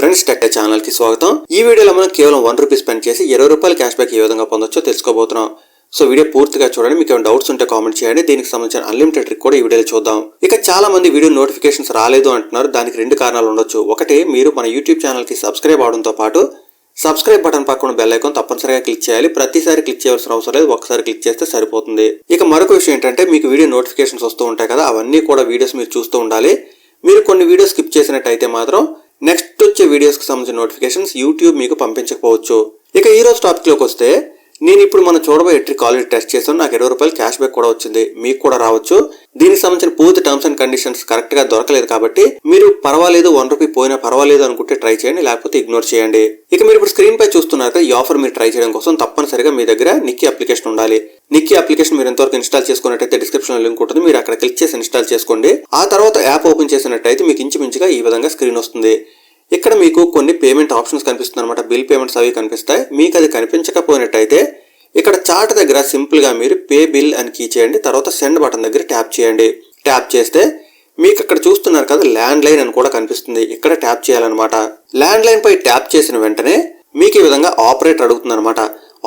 Friends, tech channel కి స్వాగతం. ఈ వీడియోలో మనం కేవలం ₹1 స్పెండ్ చేసి ₹20 క్యాష్ బ్యాక్ ఏ విధంగా పొందొచ్చో తెలుసుకోబోతున్నాం. సో వీడియో పూర్తిగా చూడండి. మీకు ఏమైనా డౌట్స్ ఉంటే కామెంట్ చేయండి. దీనికి సంబంధించిన అన్లిమిటెడ్ ట్రిక్ కూడా ఈ వీడియోలో చూద్దాం. ఇక చాలా మంది వీడియో నోటిఫికేషన్స్ రాలేదు అంటున్నారు. దానికి 2 కారణాలు ఉండొచ్చు. ఒకటి, మీరు మన యూట్యూబ్ ఛానల్ కి సబ్స్క్రైబ్ అవడంతో పాటు సబ్స్క్రైబ్ బటన్ పక్కన బెల్ ఐకాన్ తప్పనిసరిగా క్లిక్ చేయాలి. ప్రతిసారి క్లిక్ చేయాల్సిన అవసరం లేదు, ఒకసారి క్లిక్ చేస్తే సరిపోతుంది. ఇక మరొక విషయం ఏంటంటే, మీకు వీడియో నోటిఫికేషన్స్ వస్తూ ఉంటాయి కదా, అవన్నీ కూడా వీడియోస్ మీరు చూస్తూ ఉండాలి. మీరు కొన్ని వీడియోస్ స్కిప్ చేసినట్టయితే మాత్రం నెక్స్ట్ వచ్చే వీడియోస్ కి సంబంధించిన నోటిఫికేషన్స్ యూట్యూబ్ మీకు పంపించకపోవచ్చు. ఇక ఈ రోజు టాపిక్ లోకి వస్తే, నేను ఇప్పుడు మనం చూడబోయే ట్రిక్ ఆల్రెడీ టెస్ట్ చేశాను. నాకు ₹20 క్యాష్ బ్యాక్ కూడా వచ్చింది. మీకు కూడా రావచ్చు. దీనికి సంబంధించిన పూర్తి టర్మ్స్ అండ్ కండిషన్స్ కరెక్ట్ గా దొరకలేదు కాబట్టి మీరు పర్వాలేదు, ₹1 పోయినా పర్వాలేదు అనుకుంటే ట్రై చేయండి, లేకపోతే ఇగ్నోర్ చేయండి. ఇక మీరు ఇప్పుడు స్క్రీన్ పై చూస్తున్నారు కదా, ఈ ఆఫర్ మీరు ట్రై చేయడం కోసం తప్పనిసరిగా మీ దగ్గర నిక్కీ అప్లికేషన్ ఉండాలి. నిక్కీ అప్లికేషన్ మీరు ఎంతవరకు ఇన్స్టాల్ చేసుకున్నట్టయితే డిస్క్రిప్షన్ లో లింక్ ఉంటుంది. మీరు అక్కడ క్లిక్ చేసి ఇన్స్టాల్ చేసుకోండి. ఆ తర్వాత యాప్ ఓపెన్ చేసినట్టయితే మీకు ఇంచుమించుగా ఈ విధంగా స్క్రీన్ వస్తుంది. ఇక్కడ మీకు కొన్ని పేమెంట్ ఆప్షన్స్ కనిపిస్తుంది అనమాట. బిల్ పేమెంట్స్ అవి కనిపిస్తాయి. మీకు అది కనిపించకపోయినట్టయితే ఇక్కడ చార్ట్ దగ్గర సింపుల్ గా మీరు పే బిల్ అని కీ చేయండి. తర్వాత సెండ్ బటన్ దగ్గర ట్యాప్ చేయండి. ట్యాప్ చేస్తే మీకు అక్కడ చూస్తున్నారు కదా, ల్యాండ్ లైన్ అని కూడా కనిపిస్తుంది. ఇక్కడ ట్యాప్ చేయాలన్నమాట. ల్యాండ్ లైన్ పై ట్యాప్ చేసిన వెంటనే మీకు ఈ విధంగా ఆపరేటర్ అడుగుతుంది అనమాట.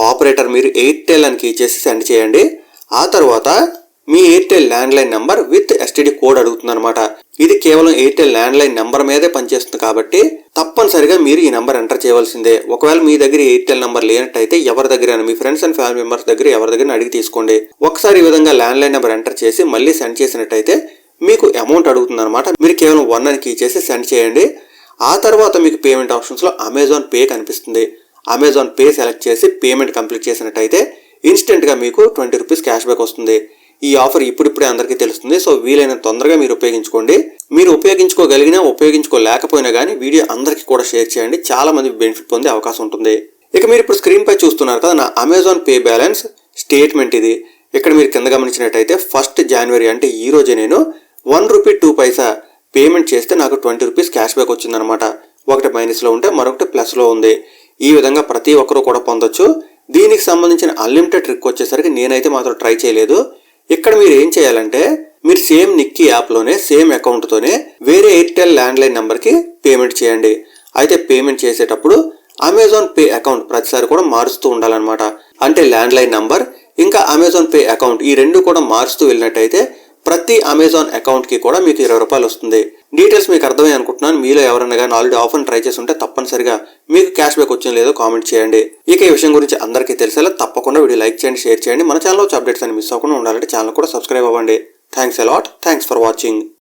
ఆపరేటర్ మీరు ఎయిర్టెల్ అని కీ చేసి సెండ్ చేయండి. ఆ తర్వాత మీ Airtel landline number with STD code అడుగుతుంది అనమాట. ఇది కేవలం ఎయిర్టెల్ ల్యాండ్ లైన్ నంబర్ మీదే పనిచేస్తుంది కాబట్టి తప్పనిసరిగా మీరు ఈ నంబర్ ఎంటర్ చేయవలసిందే. ఒకవేళ మీ దగ్గర ఎయిర్టెల్ నంబర్ లేనట్టయితే ఎవరి దగ్గర, మీ ఫ్రెండ్స్ అండ్ ఫ్యామిలీ మెంబర్స్ దగ్గర ఎవరి దగ్గర అడిగి తీసుకోండి. ఒకసారి ఈ విధంగా ల్యాండ్ లైన్ నెంబర్ ఎంటర్ చేసి మళ్ళీ సెండ్ చేసినట్టయితే మీకు అమౌంట్ అడుగుతుంది అనమాట. మీరు కేవలం 1 అని కీ చేసి సెండ్ చేయండి. ఆ తర్వాత మీకు పేమెంట్ ఆప్షన్స్ లో అమెజాన్ పే కనిపిస్తుంది. అమెజాన్ పే సెలెక్ట్ చేసి పేమెంట్ కంప్లీట్ చేసినట్టయితే ఇన్స్టెంట్ గా మీకు ₹20 క్యాష్ బ్యాక్ వస్తుంది. ఈ ఆఫర్ ఇప్పుడిప్పుడే అందరికీ తెలుస్తుంది. సో వీలైనంత తొందరగా మీరు ఉపయోగించుకోండి. మీరు ఉపయోగించుకోగలిగినా ఉపయోగించుకోలేకపోయినా కానీ వీడియో అందరికీ కూడా షేర్ చేయండి. చాలా మంది బెనిఫిట్ పొందే అవకాశం ఉంటుంది. ఇక మీరు ఇప్పుడు స్క్రీన్ పై చూస్తున్నారు కదా, నా అమెజాన్ పే బ్యాలెన్స్ స్టేట్మెంట్ ఇది. ఇక్కడ మీరు కింద గమనించినట్టయితే 1 జనవరి అంటే ఈ రోజే నేను ₹1.02 పేమెంట్ చేస్తే నాకు ₹20 క్యాష్ బ్యాక్ వచ్చిందనమాట. ఒకటి మైనస్ లో ఉంటే మరొకటి ప్లస్ లో ఉంది. ఈ విధంగా ప్రతి ఒక్కరూ కూడా పొందొచ్చు. దీనికి సంబంధించిన అన్లిమిటెడ్ ట్రిక్ వచ్చేసరికి నేనైతే మాత్రం ట్రై చేయలేదు. ఇక్కడ మీరు ఏం చేయాలంటే, మీరు సేమ్ నిక్కీ యాప్ లోనే సేమ్ అకౌంట్ తోనే వేరే ఎయిర్టెల్ ల్యాండ్ లైన్ నంబర్ కి పేమెంట్ చేయండి. అయితే పేమెంట్ చేసేటప్పుడు అమెజాన్ పే అకౌంట్ ప్రతిసారి కూడా మారుస్తూ ఉండాలన్నమాట. అంటే ల్యాండ్ లైన్ నంబర్ ఇంకా అమెజాన్ పే అకౌంట్ ఈ 2 కూడా మారుస్తూ వెళ్ళినట్టయితే ప్రతి అమెజాన్ అకౌంట్ కి కూడా మీకు ₹20 వస్తుంది. డీటెయిల్స్ మీకు అర్థమై అనుకుంటున్నాను. మీలో ఎవరైనా కానీ ఆల్రెడీ ఆఫర్ ట్రై చేసి ఉంటే తప్పనిసరిగా మీకు క్యాష్ బ్యాక్ వచ్చిందో లేదో కామెంట్ చేయండి. ఇక ఈ విషయం గురించి అందరికీ తెలిసేలా తప్పకుండా వీడియో లైక్ చేయండి, షేర్ చేయండి. మన ఛానల్లో వచ్చే అప్డేట్స్ అని మిస్ అవ్వకుండా ఉండాలంటే ఛానల్ కూడా సబ్స్క్రైబ్ అవ్వండి. Thanks a lot. Thanks for watching.